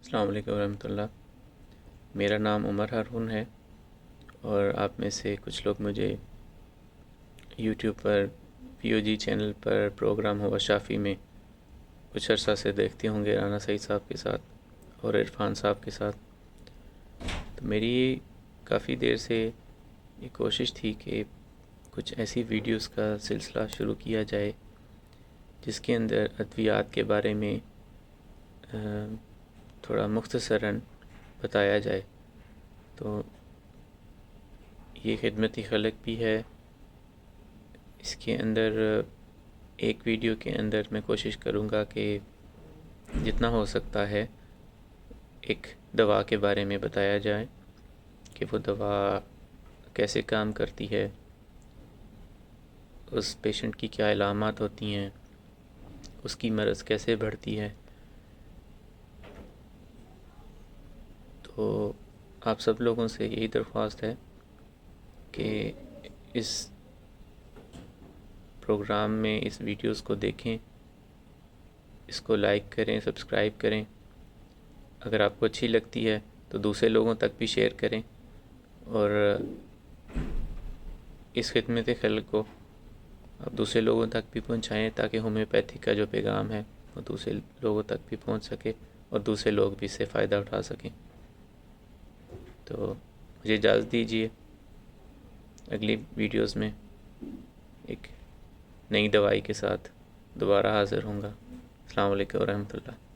السلام علیکم ورحمۃ اللہ۔ میرا نام عمر ہارون ہے، اور آپ میں سے کچھ لوگ مجھے یوٹیوب پر پی او جی چینل پر پروگرام ہوا شافی میں کچھ عرصہ سے دیکھتے ہوں گے، رانا سعید صاحب کے ساتھ اور عرفان صاحب کے ساتھ۔ تو میری کافی دیر سے یہ کوشش تھی کہ کچھ ایسی ویڈیوز کا سلسلہ شروع کیا جائے جس کے اندر ادویات کے بارے میں تھوڑا مختصراً بتایا جائے۔ تو یہ خدمتی خلق بھی ہے۔ اس کے اندر ایک ویڈیو کے اندر میں کوشش کروں گا کہ جتنا ہو سکتا ہے ایک دوا کے بارے میں بتایا جائے کہ وہ دوا کیسے کام کرتی ہے، اس پیشنٹ کی کیا علامات ہوتی ہیں، اس کی مرض کیسے بڑھتی ہے۔ تو آپ سب لوگوں سے یہی درخواست ہے کہ اس پروگرام میں اس ویڈیوز کو دیکھیں، اس کو لائک کریں، سبسکرائب کریں۔ اگر آپ کو اچھی لگتی ہے تو دوسرے لوگوں تک بھی شیئر کریں، اور اس خدمت خلق کو آپ دوسرے لوگوں تک بھی پہنچائیں تاکہ ہومیوپیتھی کا جو پیغام ہے وہ دوسرے لوگوں تک بھی پہنچ سکے اور دوسرے لوگ بھی اس سے فائدہ اٹھا سکیں۔ تو مجھے اجازت دیجیے، اگلی ویڈیوز میں ایک نئی دوائی کے ساتھ دوبارہ حاضر ہوں گا۔ السلام علیکم ورحمۃ اللہ۔